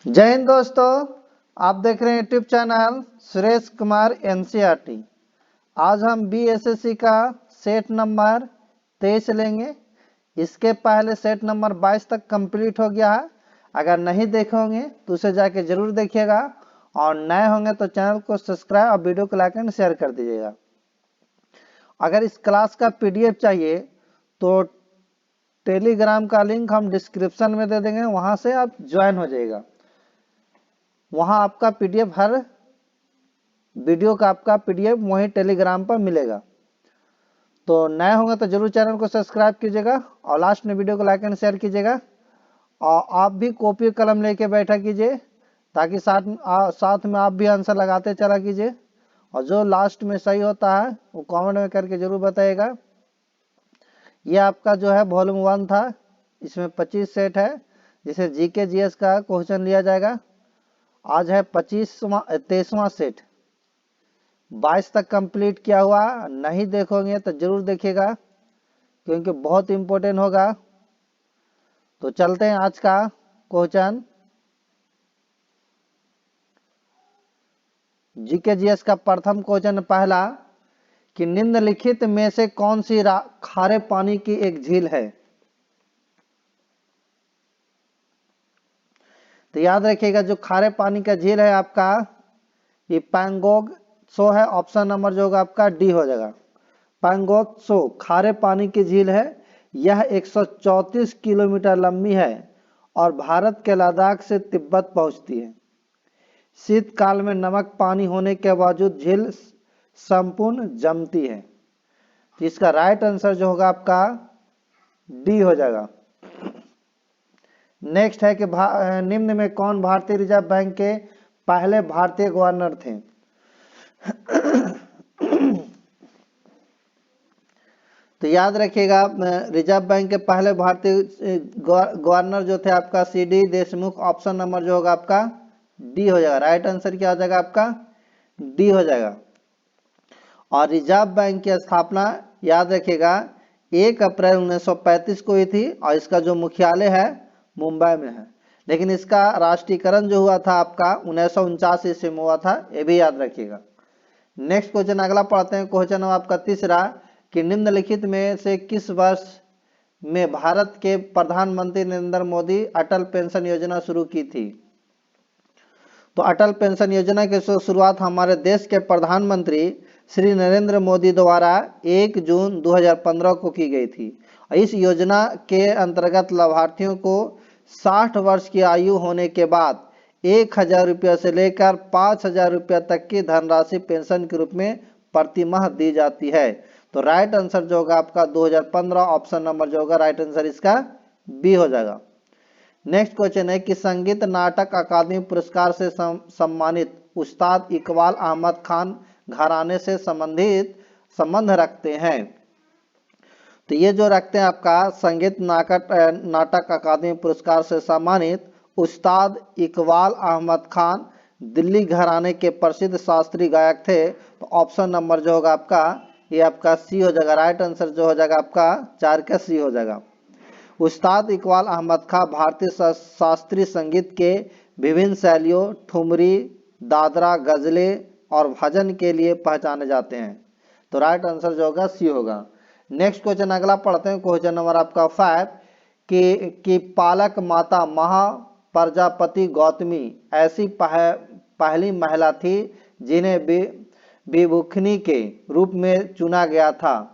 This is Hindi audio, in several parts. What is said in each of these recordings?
जय हिंद दोस्तों, आप देख रहे हैं YouTube channel Suresh Kumar NCERT. आज हम बीएसएससी का सेट नंबर 23 लेंगे। इसके पहले सेट नंबर 22 तक कंप्लीट हो गया है। अगर नहीं देखे होंगे तो उसे जाके जरूर देखिएगा और नए होंगे तो चैनल को सब्सक्राइब और वीडियो को लाइक एंड शेयर कर दीजिएगा। अगर इस क्लास का पीडीएफ चाहिए तो टेलीग्राम का लिंक हम डिस्क्रिप्शन में दे देंगे, वहां से आप ज्वाइन हो जाइएगा। वहां आपका पीडीएफ, हर वीडियो का आपका पीडीएफ वहीं टेलीग्राम पर मिलेगा। तो नए होंगे तो जरूर चैनल को सब्सक्राइब कीजिएगा और लास्ट में वीडियो को लाइक एंड शेयर कीजिएगा। और आप भी कॉपी कलम लेके बैठा कीजिए ताकि साथ में आप भी आंसर लगाते चला कीजिए। और जो लास्ट में सही होता है वो कमेंट में करके जरूर बताइएगा। ये आपका जो है वॉल्यूम 1 था, इसमें 25 सेट है जिसे जीके जीएस का क्वेश्चन लिया जाएगा। आज है 23वां सेट, 22 तक कंप्लीट किया हुआ। नहीं देखोगे तो जरूर देखिएगा क्योंकि बहुत इंपॉर्टेंट होगा। तो चलते हैं आज का क्वेश्चन। जीके जीएस का प्रथम क्वेश्चन पहला कि निम्नलिखित में से कौन सी खारे पानी की एक झील है। तो याद रखिएगा जो खारे पानी का झील है आपका ये पैंगोंग त्सो है। ऑप्शन नंबर जो होगा आपका डी हो जाएगा। पैंगोंग त्सो खारे पानी की झील है। यह 134 किलोमीटर लंबी है और भारत के लद्दाख से तिब्बत पहुंचती है। शीतकाल में नमक पानी होने के बावजूद झील संपूर्ण जमती है। तो इसका राइट आंसर जो होगा आपका डी हो जाएगा। नेक्स्ट है कि निम्न में कौन भारतीय रिजर्व बैंक के पहले भारतीय गवर्नर थे। तो याद रखिएगा रिजर्व बैंक के पहले भारतीय गवर्नर जो थे आपका सीडी देशमुख। ऑप्शन नंबर जो होगा आपका डी हो जाएगा। राइट आंसर क्या हो जाएगा आपका डी हो जाएगा। और रिजर्व बैंक की स्थापना याद रखिएगा 1 अप्रैल 1935 को हुई थी और इसका जो मुख्यालय है मुंबई में है। लेकिन इसका राष्ट्रीयकरण जो हुआ था आपका 1949 ईस्वी में हुआ था, ये भी याद रखिएगा। नेक्स्ट क्वेश्चन अगला पढ़ते हैं। क्वेश्चन आपका तीसरा कि निम्नलिखित में से किस वर्ष में भारत के प्रधानमंत्री नरेंद्र मोदी अटल पेंशन योजना शुरू की थी। तो अटल पेंशन योजना की शुरुआत हमारे देश के प्रधानमंत्री श्री नरेंद्र मोदी द्वारा 1 जून 2015 को की गई थी। इस योजना के अंतर्गत लाभार्थियों को 60 वर्ष की आयु होने के बाद 1000 रुपये से लेकर 5000 रुपये तक की धनराशि पेंशन के रूप में प्रति माह दी जाती है। तो राइट आंसर जो होगा आपका 2015। ऑप्शन नंबर जो होगा राइट आंसर इसका बी हो जाएगा। नेक्स्ट क्वेश्चन है कि संगीत नाटक अकादमी पुरस्कार से सम्मानित उस्ताद इकबाल अहमद खान घराने से संबंध रखते हैं। तो ये जो रखते हैं आपका संगीत नाटक अकादमी पुरस्कार से सम्मानित उस्ताद इकबाल अहमद खान दिल्ली घराने के प्रसिद्ध शास्त्रीय गायक थे। तो ऑप्शन नंबर जो होगा आपका ये आपका सी हो जाएगा। राइट आंसर जो हो जाएगा आपका 4 का सी हो जाएगा। उस्ताद इकबाल अहमद खां भारतीय शास्त्रीय संगीत के विभिन्न शैलियों ठुमरी, दादरा, गजलें और भजन के लिए पहचाने जाते हैं। तो राइट आंसर जो होगा सी होगा। नेक्स्ट क्वेश्चन अगला पढ़ते हैं। क्वेश्चन नंबर आपका 5 कि पालक माता महाप्रजापति गौतमी ऐसी पहली महिला थी जिन्हें विभुखिनी के रूप में चुना गया था।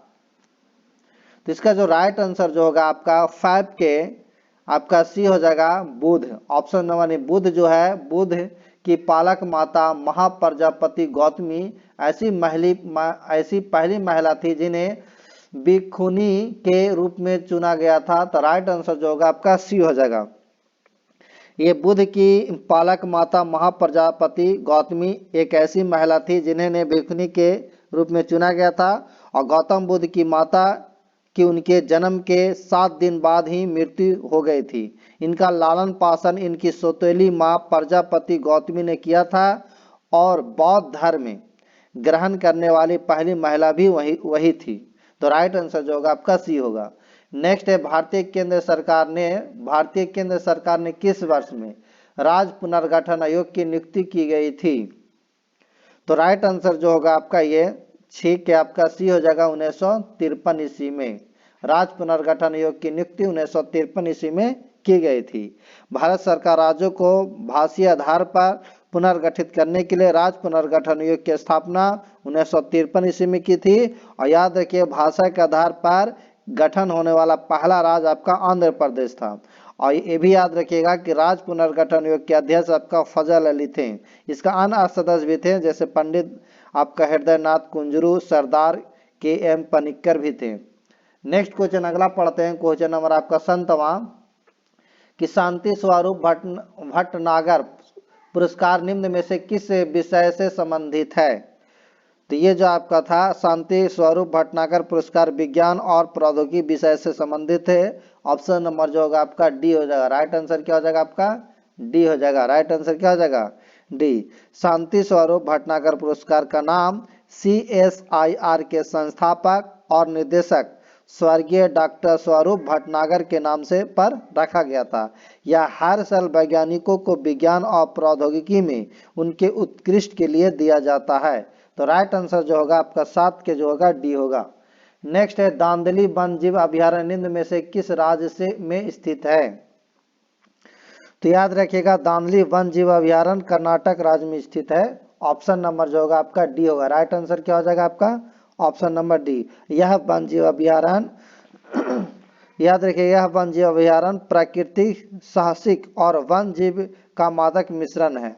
तो इसका जो राइट आंसर जो होगा आपका 5 के आपका सी हो जाएगा बुध। ऑप्शन नंबर बुध जो है, बुध की पालक माता महाप्रजापति गौतमी ऐसी पहली महिला थी जिन्हें भिक्षुनी के रूप में चुना गया था। तो राइट आंसर जो होगा आपका सी हो जाएगा। ये बुध की पालक माता महाप्रजापति गौतमी एक ऐसी महिला थी जिन्हें भिक्षुनी के रूप में चुना गया था और गौतम बुद्ध की माता कि उनके जन्म के 7 दिन बाद ही मृत्यु हो गई थी। इनका लालन पालन इनकी सौतेली मां प्रजापति गौतमी ने किया था और बौद्ध धर्म ग्रहण करने वाली पहली महिला भी वही थी। तो राइट आंसर जो होगा आपका सी होगा। नेक्स्ट है भारतीय केंद्र सरकार ने किस वर्ष में राज्य पुनर्गठन आयोग की नियुक्ति की गई थी? तो राइट आंसर जो होगा आपका ये 6 के आपका सी हो जाएगा 1953 ईस्वी में। राज्य पुनर्गठन आयोग की नियुक्ति 1953 ईस्वी में की गई थी। भारत सरकार राज्यों को भाषीय आधार पर पुनर्गठित करने के लिए राज्य पुनर्गठन आयोग की स्थापना 1953 ईस्वी में की थी। और याद रखिए भाषा के आधार पर गठन होने वाला पहला राज्य आपका आंध्र प्रदेश था। और ये भी याद रखिएगा कि राज्य पुनर्गठन आयोग के अध्यक्ष आपका फजल अली थे। इसका अन्य सदस्य भी थे जैसे पंडित आपका हृदयनाथ कुंजरू, सरदार के एम पनिक्कर भी थे। नेक्स्ट क्वेश्चन अगला पढ़ते हैं। क्वेश्चन नंबर आपका 57 कि शांति स्वरूप भटनागर पुरस्कार निम्न में से किस विषय से संबंधित है? तो ये जो आपका था शांति स्वरूप भटनागर पुरस्कार विज्ञान और प्रौद्योगिकी विषय से संबंधित है। ऑप्शन नंबर जो होगा आपका डी हो जाएगा। राइट आंसर क्या हो जाएगा आपका? डी हो जाएगा। राइट आंसर क्या हो जाएगा? डी। शांति स्वरूप भटनागर पुरस्कार का नाम CSIR के संस्थापक और निर्देशक स्वर्गीय डॉक्टर स्वरूप भटनागर के नाम से पर रखा गया था। यह हर साल वैज्ञानिकों को विज्ञान और प्रौद्योगिकी में उनके उत्कृष्ट के लिए दिया जाता है। तो राइट आंसर जो होगा आपका 7 के जो होगा डी होगा। नेक्स्ट है दांदली वन्य जीव अभयारण्य निम्न में से किस राज्य से में स्थित है? तो याद रखिएगा दांदली वन्य जीव अभयारण्य कर्नाटक राज्य में स्थित है। ऑप्शन नंबर जो होगा आपका डी होगा। राइट आंसर क्या हो जाएगा आपका? Option number D. यह वन्य जीव अभयारण्य याद रखिएगा यह वन्य जीव अभयारण्य प्राकृतिक, साहसिक और वन्य जीव का मादक मिश्रण है।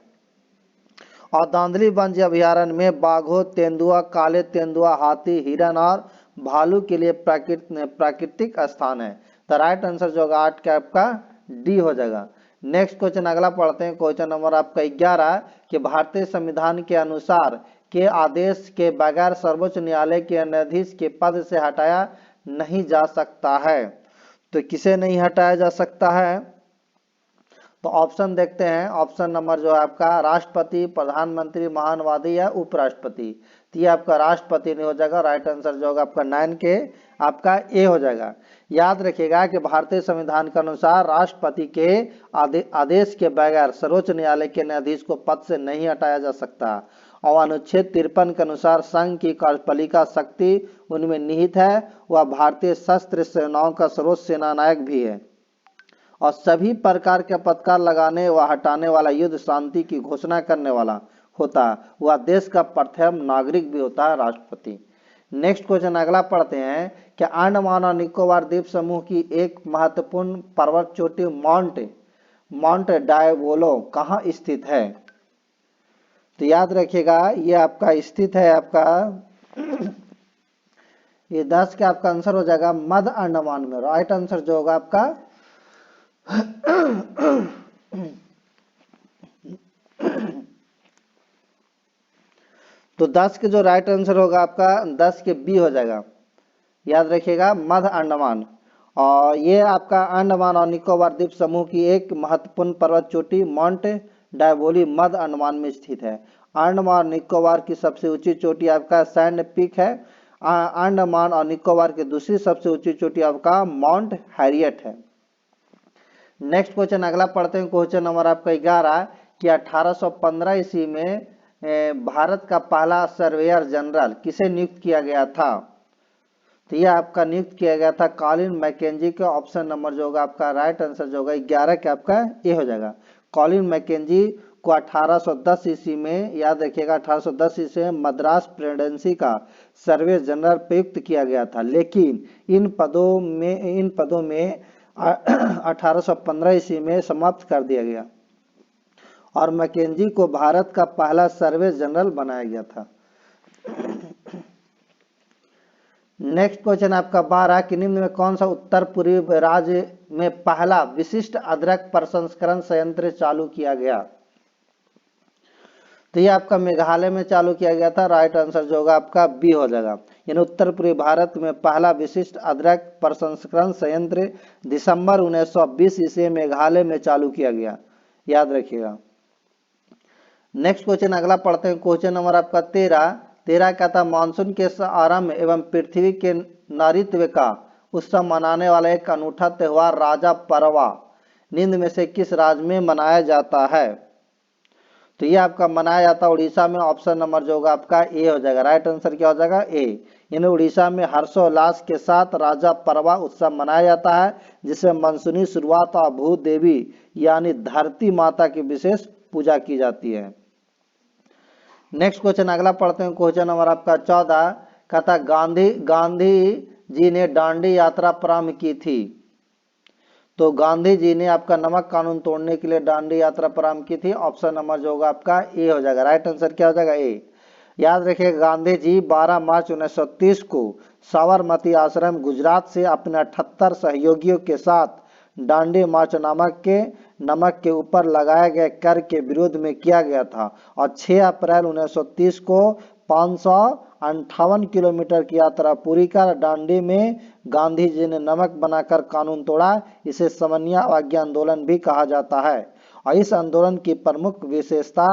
और दांदली वन्य जीव अभयारण्य में बाघों, तेंदुआ, काले तेंदुआ, हाथी, हिरन और भालू के लिए प्राकृतिक स्थान है। तो राइट आंसर जो होगा 8 का आपका डी हो जाएगा। नेक्स्ट क्वेश्चन अगला पढ़ते हैं। क्वेश्चन नंबर आपका 11 कि भारतीय संविधान के अनुसार के आदेश के बगैर सर्वोच्च न्यायालय के न्यायाधीश के पद से हटाया नहीं जा सकता है। तो किसे नहीं हटाया जा सकता है? तो ऑप्शन देखते हैं। ऑप्शन नंबर जो है आपका राष्ट्रपति, प्रधानमंत्री, महानवादी या उपराष्ट्रपति। तो ये आपका राष्ट्रपति नहीं हो जाएगा। राइट आंसर जो होगा आपका 9 के आपका ए हो जाएगा। याद रखिएगा कि भारतीय संविधान के अनुसार राष्ट्रपति के आदेश के बगैर सर्वोच्च न्यायालय के न्यायाधीश को पद से नहीं हटाया जा सकता। और अनुच्छेद 53 के अनुसार संघ की कार्यपालिका शक्ति उनमें निहित है। वह भारतीय सशस्त्र सेनाओं का सर्वोच्च सेनानायक भी है और सभी प्रकार के पथकार लगाने व हटाने वाला, युद्ध शांति की घोषणा करने वाला होता है। वह देश का प्रथम नागरिक भी होता है, राष्ट्रपति। नेक्स्ट क्वेश्चन अगला पढ़ते हैं कि अंडमान और निकोबार द्वीप समूह की एक महत्वपूर्ण पर्वत चोटी माउंट डायबोलो कहाँ स्थित है? तो याद रखिएगा ये आपका स्थित है आपका ये 10 का आपका आंसर हो जाएगा मध्य अंडमान में। राइट आंसर जो होगा आपका तो 10 के जो राइट आंसर होगा आपका 10 के बी हो जाएगा। याद रखिएगा मध्य अंडमान। और ये आपका अंडमान और निकोबार द्वीप समूह की एक महत्वपूर्ण पर्वत चोटी माउंट डायबोली मध्य अंडमान में स्थित है। अंडमान और निकोबार की सबसे ऊंची चोटी आपका सैंड पीक है। अंडमान और निकोबार की दूसरी सबसे ऊंची चोटी आपका माउंट हैरियट है। नेक्स्ट क्वेश्चन अगला पढ़ते हैं। क्वेश्चन नंबर आपका 11 कि 1815 ईस्वी में भारत का पहला सर्वेयर जनरल किसे नियुक्त किया गया था? तो यह आपका नियुक्त किया गया था कॉलिन मैकेंजी का। ऑप्शन नंबर जो होगा आपका राइट आंसर जो होगा 11 का आपका ए हो जाएगा। कॉलिन मैकेंजी को 1810 ईस्वी में, याद रखिएगा 1810 ईस्वी में मद्रास प्रेसिडेंसी का सर्वेयर जनरल प्रयुक्त किया गया था। लेकिन इन पदों में 1815 ईस्वी में समाप्त कर दिया गया और मैकेंजी को भारत का पहला सर्वेयर जनरल बनाया गया था। नेक्स्ट क्वेश्चन आपका 12 कि निम्न में कौन सा उत्तर पूर्वी राज्य में पहला विशिष्ट अदरक प्रसंस्करण संयंत्र चालू किया गया? तो ये आपका मेघालय में चालू किया गया था। राइट आंसर जो होगा आपका बी हो जाएगा। यानी उत्तर पूर्वी भारत में पहला विशिष्ट अदरक प्रसंस्करण संयंत्र दिसंबर 1920 ईस्वी मेघालय में चालू किया गया। याद रखिएगा। नेक्स्ट क्वेश्चन अगला पढ़ते हैं। क्वेश्चन नंबर आपका 13 का था मानसून के आरंभ एवं पृथ्वी के नारित्व का उत्सव मनाने वाला एक अनूठा त्योहार राजा परवा निम्न में से किस राज्य में मनाया जाता है? तो ये आपका मनाया जाता है उड़ीसा में। ऑप्शन नंबर जो होगा आपका ए हो जाएगा। राइट आंसर क्या हो जाएगा? ए। यानी उड़ीसा में हर्षोल्लास के साथ राजा परवा उत्सव मनाया जाता है, जिसमें मानसूनी शुरुआत और भू देवी यानी धरती माता की विशेष पूजा की जाती है। नेक्स्ट क्वेश्चन अगला पढ़ते हैं। क्वेश्चन नंबर आपका 14 कहता गांधी जी ने दांडी यात्रा प्रारंभ की थी। तो गांधी जी ने आपका नमक कानून तोड़ने के लिए दांडी यात्रा प्रारंभ की थी। ऑप्शन नंबर जो होगा आपका ए हो जाएगा। राइट आंसर क्या हो जाएगा? ए। याद रखिए गांधी जी 12 मार्च 1930 को साबरमती आश्रम गुजरात से अपने 78 सहयोगियों के साथ दांडी मार्च नमक के ऊपर लगाए गए कर के विरोध में किया गया था और 6 अप्रैल 1930 को 558 किलोमीटर की यात्रा पूरी कर दांडी में गांधी जी ने नमक बनाकर कानून तोड़ा। इसे समन्वय अवज्ञा आंदोलन भी कहा जाता है और इस आंदोलन की प्रमुख विशेषता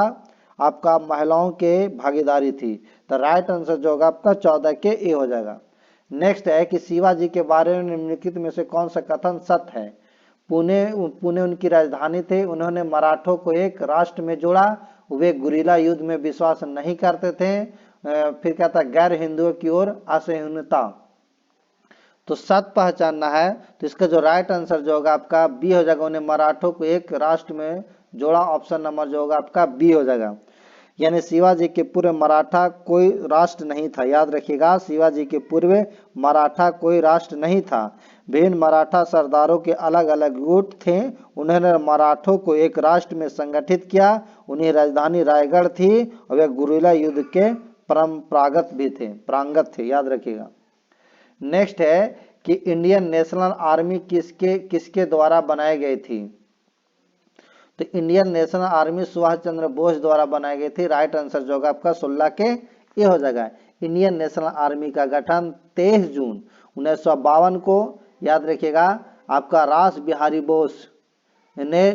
आपका महिलाओं के भागीदारी थी। तो राइट आंसर जो होगा आपका 14 के ए हो जाएगा। नेक्स्ट है कि शिवाजी के बारे में निम्नलिखित में से कौन सा कथन सत्य है? पुणे उनकी राजधानी थे। उन्होंने मराठों को एक राष्ट्र में जोड़ा। वे गुरिल्ला युद्ध में विश्वास नहीं करते थे। फिर कहता गैर हिंदुओं की ओर असहिष्णुता। तो सत्य पहचानना है। तो इसका जो राइट आंसर जो होगा आपका बी हो जाएगा। उन्हें मराठों को एक राष्ट्र में जोड़ा। ऑप्शन नंबर जो होगा आपका बी हो जाएगा। यानी शिवाजी के पूर्व मराठा कोई राष्ट्र नहीं था। याद रखिएगा शिवाजी के पूर्व मराठा कोई राष्ट्र नहीं था। विभिन्न मराठा सरदारों के अलग अलग गुट थे। उन्होंने मराठों को एक राष्ट्र में संगठित किया। उन्हें राजधानी रायगढ़ थी और वे गुरिल्ला युद्ध के प्रांगत थे। याद रखिएगा। नेक्स्ट है कि इंडियन नेशनल आर्मी किसके द्वारा बनाई गई थी? तो Indian national army Subhash Chandra Bose द्वारा बनाई गई थी। राइट आंसर जो होगा आपका 16 के ये हो जाएगा। इंडियन नेशनल आर्मी का गठन 23 जून 1952 को याद रखिएगा आपका रास बिहारी बोस ने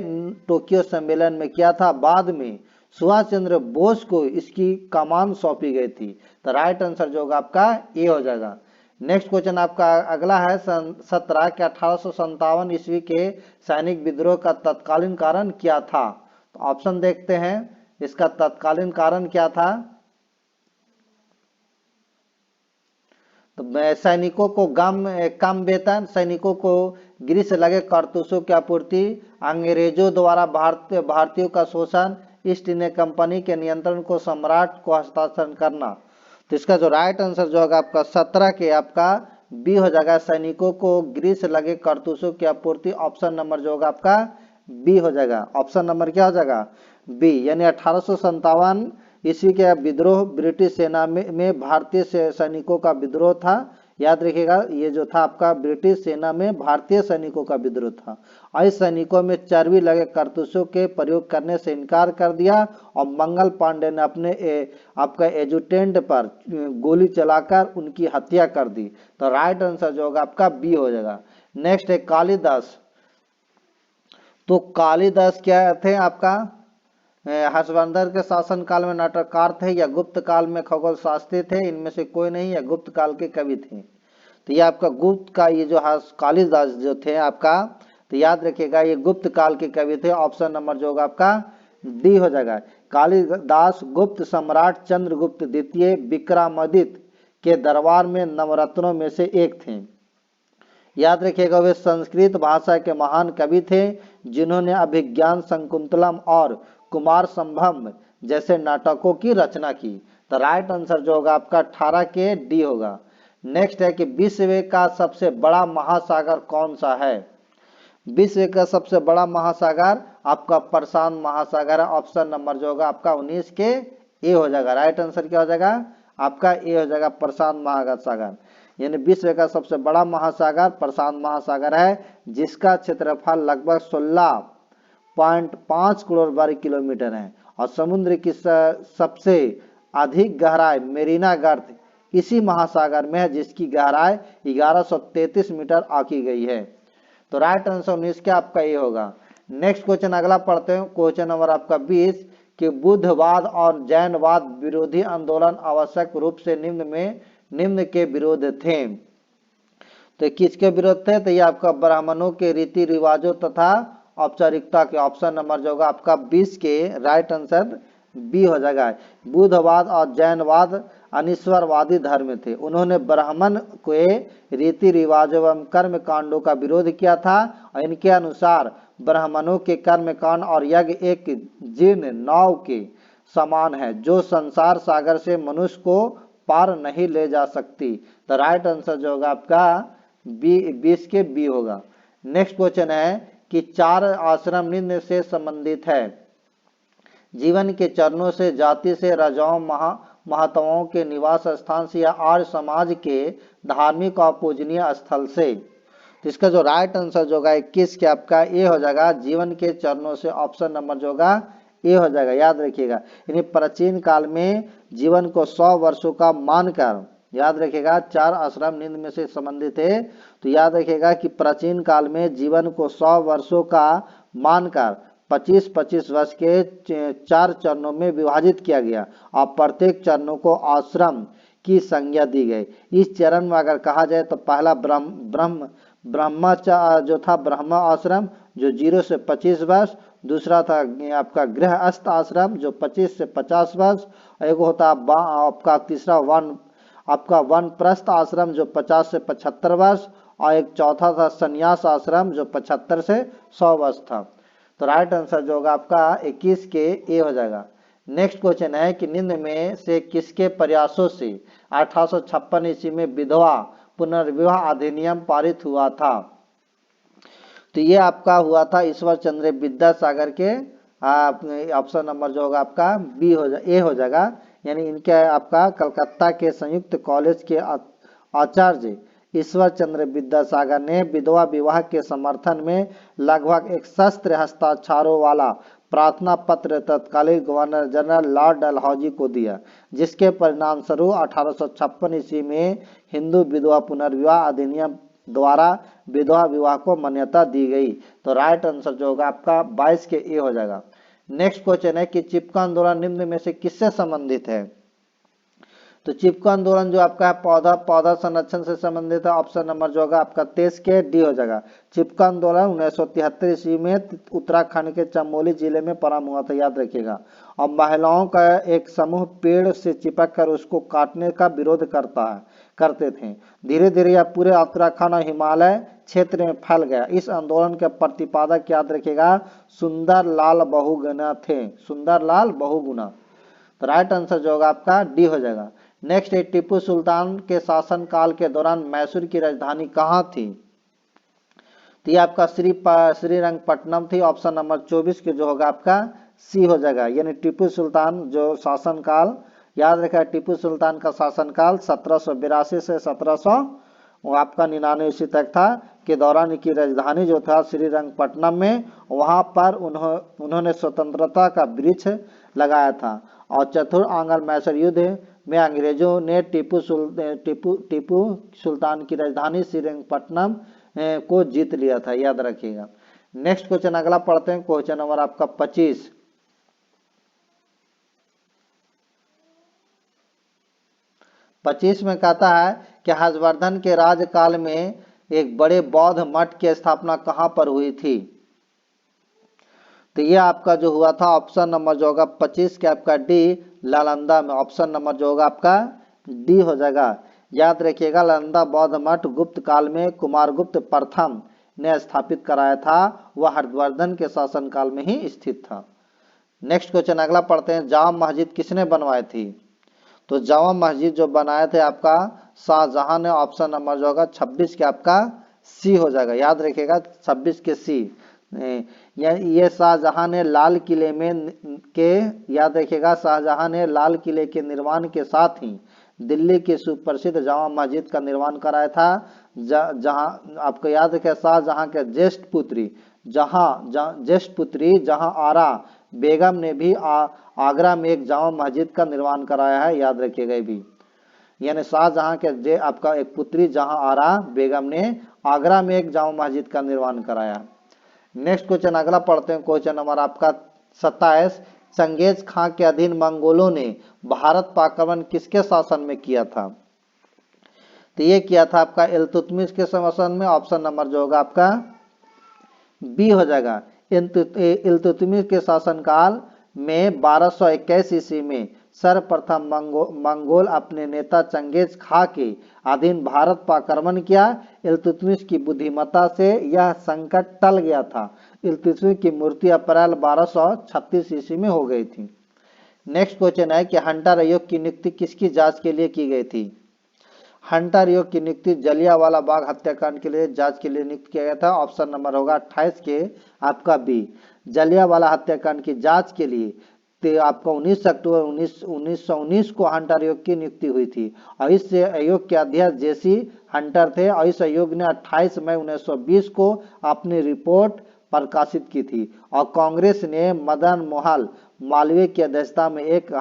टोक्यो सम्मेलन में किया था। बाद में सुभाष चंद्र बोस को इसकी कमान सौंपी गई थी। तो राइट आंसर जो होगा आपका ए हो जाएगा। नेक्स्ट क्वेश्चन आपका अगला है 17 के 1857 ईस्वी के सैनिक विद्रोह का तत्कालीन कारण क्या था? तो ऑप्शन देखते हैं। इसका तत्कालीन कारण क्या था? तो सैनिकों को कम वेतन, सैनिकों को गृह से लगे कारतूसों की आपूर्ति, अंग्रेजों द्वारा भारतीयों का शोषण, ईस्ट इंडिया कंपनी के नियंत्रण को सम्राट को हस्तांतरण करना। तो इसका जो राइट आंसर जो होगा आपका 17 के आपका बी हो जाएगा। सैनिकों को गृह से लगे कारतूसों की आपूर्ति। ऑप्शन नंबर जो होगा आपका बी हो जाएगा। ऑप्शन नंबर क्या हो जाएगा? बी। यानी 1857 ईस्वी के विद्रोह ब्रिटिश सेना में भारतीय सैनिकों का विद्रोह था। याद रखिएगा ये जो था आपका ब्रिटिश सेना में भारतीय सैनिकों का विद्रोह था और इस सैनिकों में चर्बी लगे कारतूसों के प्रयोग करने से इनकार कर दिया और मंगल पांडे ने अपने आपका एजुटेंट पर गोली चलाकर उनकी हत्या कर दी। तो राइट आंसर जो होगा आपका बी हो जाएगा। नेक्स्ट है कालिदास। तो कालिदास क्या थे आपका? हर्षवर्धन के शासन काल में नाटककार थे या गुप्त काल में खगोल शास्त्री थे? इनमें से कोई नहीं, या गुप्त काल के कवि थे। तो ये आपका गुप्त का ये जो कालिदास जो थे आपका, तो याद रखिएगा ये गुप्त काल के कवि थे। ऑप्शन नंबर जो होगा आपका डी हो जाएगा। कालिदास गुप्त सम्राट चंद्रगुप्त द्वितीय विक्रमादित्य के दरबार में नवरत्नों में से एक थे। याद रखिएगा वे संस्कृत भाषा के महान कवि थे जिन्होंने अभिज्ञान शकुंतलम और कुमार संभव जैसे नाटकों की रचना की। तो राइट आंसर जो होगा आपका 18 के डी होगा। नेक्स्ट है कि विश्व का सबसे बड़ा महासागर कौन सा है? विश्व का सबसे बड़ा महासागर आपका प्रशांत महासागर है। ऑप्शन नंबर जो होगा आपका 19 के ए हो जाएगा। राइट आंसर क्या हो जाएगा आपका ए हो जाएगा, प्रशांत महासागर। यानी विश्व का सबसे बड़ा महासागर प्रशांत महासागर है, जिसका क्षेत्रफल लगभग 16.5 करोड़ वर्ग किलोमीटर है और समुद्र की सबसे अधिक गहराई मेरीना गर्त इसी महासागर में है, जिसकी गहराई 1133 मीटर आंकी गई है। तो राइट आंसर 19 क्या आपका ये होगा। नेक्स्ट क्वेश्चन अगला पढ़ते हैं। क्वेश्चन नंबर आपका 20 कि बुद्धवाद और जैनवाद विरोधी आंदोलन आवश्यक रूप से निम्न के विरोध थे। तो किसके विरोध थे? तो ये आपका ब्राह्मणों के रीति रिवाजों तथा औपचारिकता के। ऑप्शन नंबर जो होगा आपका 20 के राइट आंसर बी हो जाएगा। बुद्धवाद और जैनवाद अनिश्वरवादी धर्म थे। उन्होंने ब्राह्मण के रीति रिवाजों एवं कर्म कांडों का विरोध किया था और इनके अनुसार ब्राह्मणों के कर्म कांड और यज्ञ एक जीर्ण नाव के समान है जो संसार सागर से मनुष्य को पार नहीं ले जा सकती। तो राइट आंसर जो होगा आपका बी 20 के बी होगा। नेक्स्ट क्वेश्चन है कि 4 आश्रम निम्न से संबंधित है। जीवन के चरणों से, जाति से, राजाओं महात्माओं के निवास स्थान से या आर्य समाज के धार्मिक और पूजनीय स्थल से। तो इसका जो राइट आंसर जो होगा 21 के आपका ए हो जाएगा। जीवन के चरणों से ऑप्शन नंबर जो होगा ए हो जाएगा। याद रखिएगा, यानी प्राचीन काल में जीवन को 100 वर्षों का मानकर, याद रखिएगा 4 आश्रम निम्न में से संबंधित है। तो याद रखिएगा कि प्राचीन काल में जीवन को 100 वर्षों का मानकर 25-25 वर्ष के 4 चरणों में विभाजित किया गया और प्रत्येक चरणों को आश्रम की संज्ञा दी गई। इस चरण में अगर कहा जाए तो पहला ब्रह्मचार्य जो था ब्रह्म आश्रम जो 0 से 25 वर्ष, दूसरा था आपका गृहस्थ आश्रम जो 25 से 50 वर्ष, एक होता आपका तीसरा वानप्रस्थ आश्रम जो 50 से 75 वर्ष और एक चौथा था संन्यास आश्रम जो 75 से 100 वर्ष था। तो राइट आंसर जो होगा आपका 21 के ए हो जाएगा। नेक्स्ट क्वेश्चन है कि निम्न में से किसके प्रयासों से 1856 ईस्वी में विधवा पुनर्विवाह अधिनियम पारित हुआ था। तो ये आपका हुआ था ईश्वर चंद्र विद्यासागर के। ऑप्शन नंबर जो होगा आपका बी हो जाए ए हो जाएगा। यानी इनके आपका कलकत्ता के संयुक्त कॉलेज के आचार्य ईश्वर चंद्र विद्यासागर ने विधवा विवाह के समर्थन में लगभग 61 हस्ताक्षरों वाला प्रार्थना पत्र तत्कालीन गवर्नर जनरल लॉर्ड डलहौजी को दिया, जिसके परिणाम स्वरूप 1856 ईस्वी में हिंदू विधवा पुनर्विवाह अधिनियम द्वारा विधवा विवाह को मान्यता दी गई। तो राइट आंसर जो होगा आपका 22 के ए हो जाएगा। नेक्स्ट क्वेश्चन है कि चिपको आंदोलन निम्न में से किससे संबंधित है। तो चिपको आंदोलन जो आपका है पौधा संरक्षण से संबंधित है। ऑप्शन नंबर जो होगा आपका 23 के डी हो जाएगा। चिपको आंदोलन 1973 ईस्वी में उत्तराखंड के चमोली जिले में प्रारंभ हुआ था, याद रखिएगा। और महिलाओं का एक समूह पेड़ से चिपक कर उसको काटने का विरोध करते थे। धीरे धीरे यह पूरे उत्तराखंड और हिमालय क्षेत्र में फैल गया। इस आंदोलन के प्रतिपादक याद रखिएगा सुंदरलाल बहुगुणा थे। सुंदरलाल बहुगुणा। तो राइट आंसर जो होगा आपका डी हो जाएगा। नेक्स्ट है टीपू सुल्तान के शासनकाल के दौरान मैसूर की राजधानी कहाँ थी। तो ये आपका श्रीरंगपट्टनम थी। ऑप्शन नंबर 24 के जो होगा आपका सी हो जाएगा। यानी टीपू सुल्तान जो शासनकाल, याद रखा टीपू सुल्तान का शासनकाल 1782 से 1799 ईस्वी तक था के दौरान की राजधानी जो था श्रीरंगपट्टनम में, वहां पर उन्होंने स्वतंत्रता का वृक्ष लगाया था। और चतुर्थ आंग्ल मैसूर युद्ध में अंग्रेजों ने टीपू सुल्तान की राजधानी श्रीरंगपट्टनम को जीत लिया था, याद रखिएगा। नेक्स्ट क्वेश्चन अगला पढ़ते हैं। क्वेश्चन नंबर आपका 25। 25 में कहता है कि हर्षवर्धन के राजकाल में एक बड़े बौद्ध मठ की स्थापना कहां पर हुई थी। तो ये आपका जो हुआ था ऑप्शन नंबर जो होगा 25 के आपका डी नालंदा में। ऑप्शन नंबर जो होगा आपका डी हो जाएगा। याद रखिएगा नालंदा बौद्ध मठ गुप्त काल में कुमारगुप्त प्रथम ने स्थापित कराया था। वह हर्षवर्धन के शासनकाल में ही स्थित था। नेक्स्ट क्वेश्चन अगला पढ़ते हैं। जामा मस्जिद किसने बनवाई थी। तो जामा मस्जिद जो बनाए थे आपका शाहजहां ने। ऑप्शन नंबर जो होगा 26 के आपका सी हो जाएगा। याद रखिएगा 26 के सी। ये शाहजहां ने लाल किले में याद रखिएगा शाहजहां ने लाल किले के निर्माण के साथ ही दिल्ली की सुप्रसिद्ध जामा मस्जिद का निर्माण कराया था। जहां आपको याद रखिए शाहजहां के ज्येष्ठ पुत्री जहां आरा बेगम ने भी आगरा में एक जामा मस्जिद का निर्माण कराया है, याद रखिएगा भी। यानी शाहजहां के आपका एक पुत्री जहां आरा बेगम ने आगरा में एक जामा मस्जिद का निर्माण कराया। नेक्स्ट क्वेश्चन अगला पढ़ते हैं। क्वेश्चन नंबर आपका 27। चंगेज खां के अधीन मंगोलों ने भारत पर आक्रमण किसके शासन में किया था। तो ये किया था आपका इल्तुतमिश के शासन में। ऑप्शन नंबर जो होगा आपका बी हो जाएगा। इल्तुतमिश के शासनकाल में 1221 ईस्वी में सर्वप्रथम मंगोल अपने नेता चंगेज खां के अधीन भारत पर आक्रमण किया। इल्तुतमिश की बुद्धिमत्ता से यह संकट टल गया था। इल्तुतमिश की मृत्यु अप्रैल 1236 ईस्वी में हो गई थी। नेक्स्ट क्वेश्चन है कि हंटर आयोग की नियुक्ति किसकी जांच के लिए की गई थी? हंटर आयोग की नियुक्ति जलियांवाला बाग हत्याकांड के लिए जांच के लिए नियुक्त किया गया था। ऑप्शन नंबर होगा 28 के आपका बी। जलियांवाला हत्याकांड की जांच के लिए तो आपका 19 अक्टूबर 1919 को हंटर आयोग की नियुक्ति हुई थी और इस आयोग के अध्यक्ष जेसी हंटर थे और इस आयोग ने 28 मई 1920 को अपनी रिपोर्ट प्रकाशित की थी और कांग्रेस ने मदन मोहन मालवीय की अध्यक्षता में एक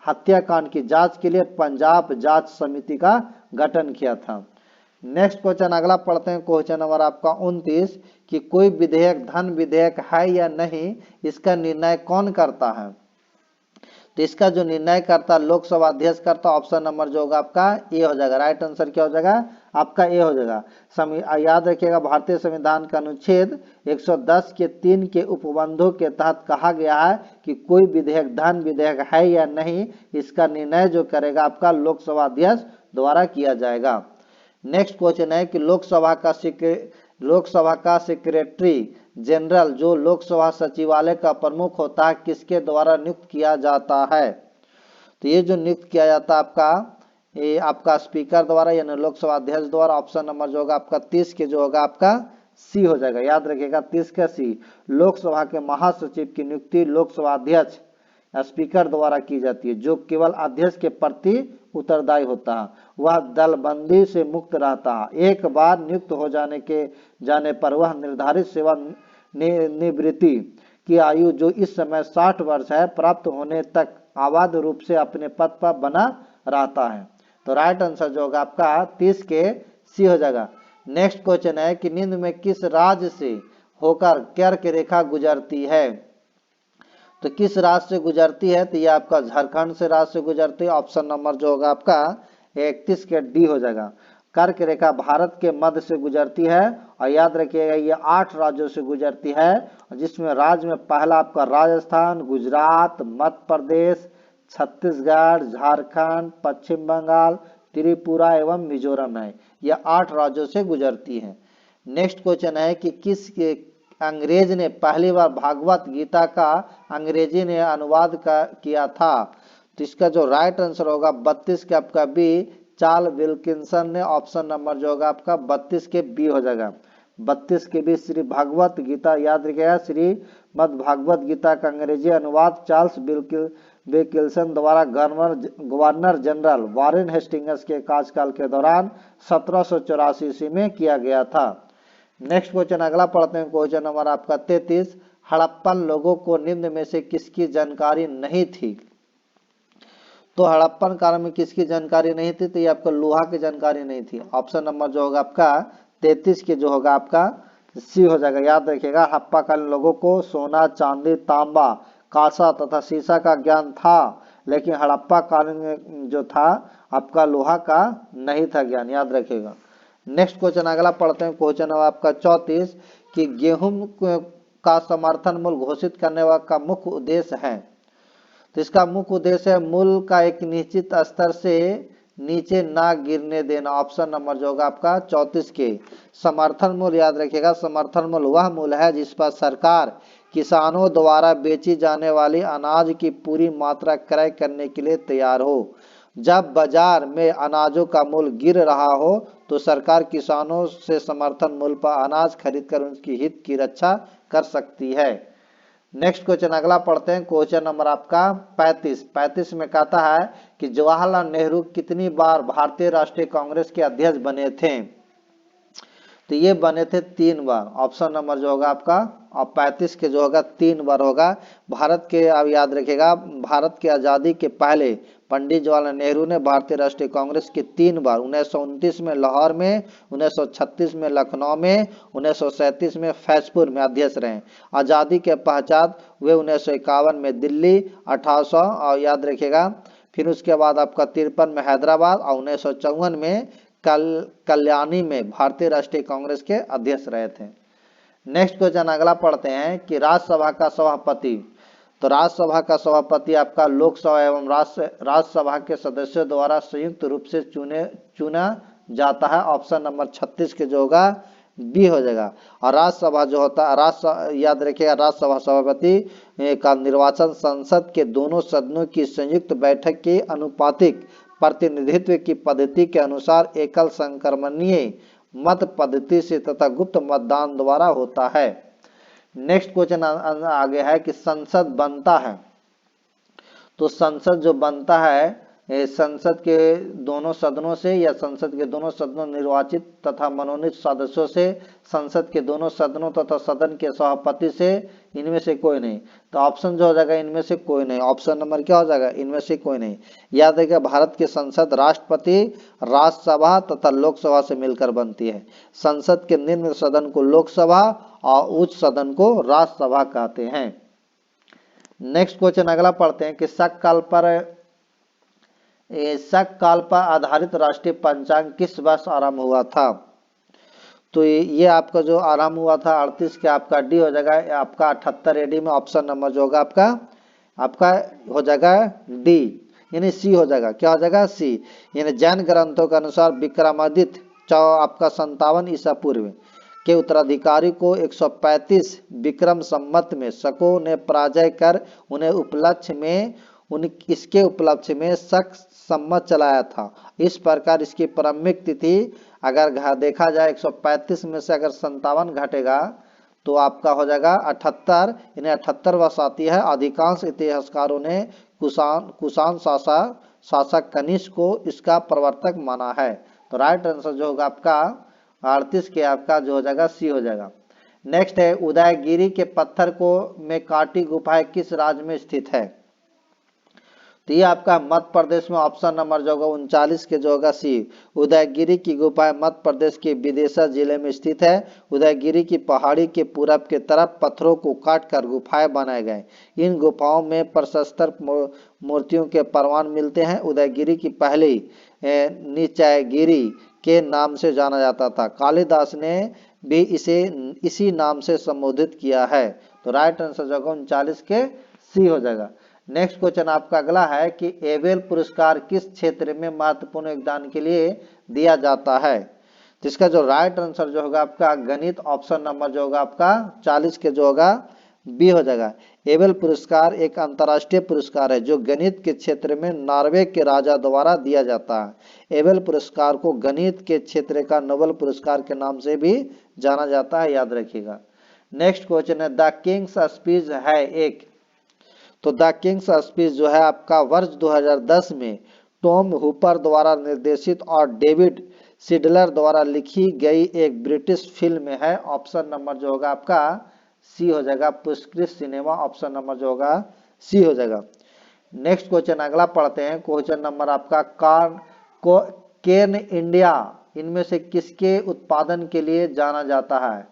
हत्याकांड की जांच के लिए पंजाब जांच समिति का गठन किया था। नेक्स्ट क्वेश्चन अगला पढ़ते हैं, क्वेश्चन नंबर आपका 29 कि कोई विधेयक धन विधेयक है या नहीं, इसका निर्णय कौन करता है? तो इसका जो निर्णय करता लोकसभा अध्यक्ष करता। ऑप्शन नंबर जो होगा आपका ए हो जाएगा। राइट आंसर क्या हो जाएगा आपका ए हो जाएगा। याद रखिएगा भारतीय संविधान का अनुच्छेद 110 के 3 के उपबंधों के तहत कहा गया है कि कोई विधेयक धन विधेयक है या नहीं, इसका निर्णय जो करेगा आपका लोकसभा अध्यक्ष द्वारा किया जाएगा। नेक्स्ट क्वेश्चन है कि लोकसभा का सेक्रेटरी जनरल जो लोकसभा सचिवालय का प्रमुख होता है किसके द्वारा नियुक्त किया जाता है? तो ये जो नियुक्त किया जाता है ये आपका स्पीकर द्वारा यानी लोकसभा अध्यक्ष द्वारा। ऑप्शन नंबर जो होगा आपका 30 के जो होगा आपका सी हो जाएगा। याद रखिएगा 30 का सी। लोकसभा के महासचिव की नियुक्ति लोकसभा अध्यक्ष स्पीकर द्वारा की जाती है जो केवल अध्यक्ष के प्रति उत्तरदायी होता है। वह दलबंदी से मुक्त रहता है। एक बार नियुक्त हो जाने पर वह निर्धारित सेवा निवृत्ति की आयु जो इस समय 60 वर्ष है प्राप्त होने तक अवैध रूप से अपने पद पर बना रहता है। तो राइट आंसर जो होगा आपका 30 के सी हो जाएगा। नेक्स्ट क्वेश्चन है कि निम्न में किस राज्य से होकर कर्क रेखा गुजरती है? तो किस राज्य से गुजरती है? तो ये आपका झारखंड से राज्य से गुजरती है। ऑप्शन नंबर जो होगा आपका 31 के डी हो जाएगा। कर्क रेखा भारत के मध्य से गुजरती है और याद रखिएगा ये 8 राज्यों से गुजरती है जिसमें राज्य में पहला आपका राजस्थान, गुजरात, मध्य प्रदेश, छत्तीसगढ़, झारखंड, पश्चिम बंगाल, त्रिपुरा एवं मिजोरम है। यह 8 राज्यों से गुजरती है। नेक्स्ट क्वेश्चन है कि किस अंग्रेज ने पहली बार भागवत गीता का अंग्रेजी ने अनुवाद किया था? तो इसका जो राइट आंसर होगा 32 के आपका बी चार्ल्स विल्किंसन ने। ऑप्शन नंबर जो होगा आपका 32 के बी हो जाएगा। 32 के बी श्री भागवत गीता। याद रखिएगा श्री मद भागवत गीता का अंग्रेजी अनुवाद चार्ल्स विल्किंसन द्वारा गवर्नर जनरल वारेन हेस्टिंग्स के कार्यकाल के दौरान 1784 ईस्वी में किया गया था। नेक्स्ट क्वेश्चन अगला पढ़ते हैं, क्वेश्चन नंबर आपका 33 हड़प्पन लोगों को निम्न में से किसकी जानकारी नहीं थी? तो हड़प्पन काल में किसकी जानकारी नहीं थी? तो ये आपको लोहा की जानकारी नहीं थी। ऑप्शन नंबर जो होगा आपका 33 के जो होगा आपका सी हो जाएगा। याद रखिएगा हड़प्पा कालीन लोगों को सोना, चांदी, तांबा, कांसा तथा शीशा का ज्ञान था लेकिन हड़प्पा कालीन जो था आपका लोहा का नहीं था ज्ञान। याद रखिएगा। नेक्स्ट क्वेश्चन अगला पढ़ते हैं, क्वेश्चन आपका 34 कि गेहूं का समर्थन मूल्य घोषित करने का मुख्य उद्देश्य है? तो इसका मुख्य उद्देश्य है मूल्य का एक निश्चित स्तर से नीचे ना गिरने देना। ऑप्शन नंबर जो होगा आपका 34 के समर्थन मूल्य। याद रखिएगा समर्थन मूल्य वह मूल्य है जिस पर सरकार किसानों द्वारा बेची जाने वाली अनाज की पूरी मात्रा क्रय करने के लिए तैयार हो। जब बाजार में अनाजों का मूल्य गिर रहा हो तो सरकार किसानों से समर्थन मूल्य पर अनाज खरीदकर उनकी हित की रक्षा कर सकती है। नेक्स्ट क्वेश्चन अगला पढ़ते हैं, क्वेश्चन नंबर आपका 35 में कहता है कि जवाहरलाल नेहरू कितनी बार भारतीय राष्ट्रीय कांग्रेस के अध्यक्ष बने थे? तो ये बने थे 3 बार। ऑप्शन नंबर जो होगा आपका और 35 के जो होगा 3 बार होगा। भारत के अब याद रखिएगा भारत की आज़ादी के पहले पंडित जवाहरलाल नेहरू ने भारतीय राष्ट्रीय कांग्रेस के 3 बार 1929 में लाहौर में, 1936 में लखनऊ में, 1937 में फैजपुर में अध्यक्ष रहे। आज़ादी के पश्चात वे 1951 में दिल्ली, 1800 और याद रखिएगा फिर उसके बाद आपका 53 में हैदराबाद और 1954 में कल्याणी में भारतीय राष्ट्रीय कांग्रेस के अध्यक्ष रहे थे। नेक्स्ट क्वेश्चन अगला पढ़ते हैं कि राज्यसभा का सभापति, तो राज्यसभा का सभापति आपका लोकसभा एवं राज्यसभा के सदस्यों द्वारा संयुक्त रूप से चुना जाता है। ऑप्शन नंबर 36 के जो होगा बी हो जाएगा। और राज्यसभा जो होता है, याद रखिएगा, राज्यसभा सभापति का निर्वाचन संसद के दोनों सदनों की संयुक्त बैठक के अनुपातिक प्रतिनिधित्व की पद्धति के अनुसार एकल संक्रमणीय मत पद्धति से तथा गुप्त मतदान द्वारा होता है। नेक्स्ट क्वेश्चन आगे है कि संसद बनता है, तो संसद जो बनता है संसद के दोनों सदनों से या संसद के दोनों सदनों निर्वाचित तथा मनोनीत सदस्यों से, संसद के दोनों सदनों तथा सदन के सभापति से, इनमें से कोई नहीं। तो ऑप्शन जो हो जाएगा इनमें से कोई नहीं, ऑप्शन नंबर क्या हो जाएगा, इनमें से कोई नहीं। याद रखिएगा, भारत की संसद राष्ट्रपति, राज्यसभा तथा लोकसभा से मिलकर बनती है। संसद के निम्न सदन को लोकसभा और उच्च सदन को राज्यसभा कहते हैं। नेक्स्ट क्वेश्चन अगला पढ़ते हैं कि शक काल पर आधारित राष्ट्रीय पंचांग किस वर्ष आरंभ हुआ था। तो ये आपका जो आरंभ हुआ था 38 के, आपका डी हो जाएगा, आपका 78 एडी में। ऑप्शन नंबर जो होगा आपका हो जाएगा डी, यानी सी हो जाएगा। क्या हो जाएगा, सी। यानी जैन ग्रंथों के अनुसार विक्रमादित्य आपका 57 ईसा पूर्व के उत्तराधिकारी को 135 विक्रम संवत में शकों ने पराजय कर इसके उपलक्ष्य में शक संवत चलाया था। इस प्रकार इसकी प्रारंभिक तिथि अगर देखा जाए 135 में से अगर 57 घटेगा तो आपका हो जाएगा 78, यानी 78 वर्ष आती है। अधिकांश इतिहासकारों ने कुषाण शासक कनिष्क को इसका प्रवर्तक माना है। तो राइट आंसर जो होगा आपका 38 के आपका जो हो जाएगा सी हो जाएगा। नेक्स्ट है उदयगिरी के पत्थर को में काटी गुफाएं किस राज्य में स्थित है। तो ये आपका मध्य प्रदेश में। ऑप्शन नंबर जो होगा 39 के जो होगा सी। उदयगिरी की गुफाएं मध्य प्रदेश के विदिशा जिले में स्थित है। उदयगिरी की पहाड़ी के पूरब के तरफ पत्थरों को काटकर गुफाएं बनाए गए। इन गुफाओं में प्रशस्तर मूर्तियों के प्रमाण मिलते हैं। उदयगिरी की पहली नीचाईगिरी के नाम से जाना जाता था। कालिदास ने भी इसे इसी नाम से संबोधित किया है। तो राइट आंसर जो होगा 39 के सी हो जाएगा। नेक्स्ट क्वेश्चन आपका अगला है कि एबेल पुरस्कार किस क्षेत्र में महत्वपूर्ण योगदान के लिए दिया जाता है। जिसका जो राइट आंसर जो होगा आपका गणित। ऑप्शन नंबर जो होगा आपका 40 के जो होगा बी हो जाएगा। एबेल पुरस्कार एक अंतर्राष्ट्रीय पुरस्कार है जो गणित के क्षेत्र में नॉर्वे के राजा द्वारा दिया जाता है। एबेल पुरस्कार को गणित के क्षेत्र का नोबेल पुरस्कार के नाम से भी जाना जाता है, याद रखिएगा। नेक्स्ट क्वेश्चन है द किंग्स स्पीच है एक। तो द किंग्स स्पीच जो है आपका वर्ष 2010 में टॉम हूपर द्वारा निर्देशित और डेविड सिडलर द्वारा लिखी गई एक ब्रिटिश फिल्म है। ऑप्शन नंबर जो होगा आपका सी हो जाएगा, पुरस्कृत सिनेमा। ऑप्शन नंबर जो होगा सी हो जाएगा। नेक्स्ट क्वेश्चन अगला पढ़ते हैं। क्वेश्चन नंबर आपका केर्न इंडिया इनमें से किसके उत्पादन के लिए जाना जाता है।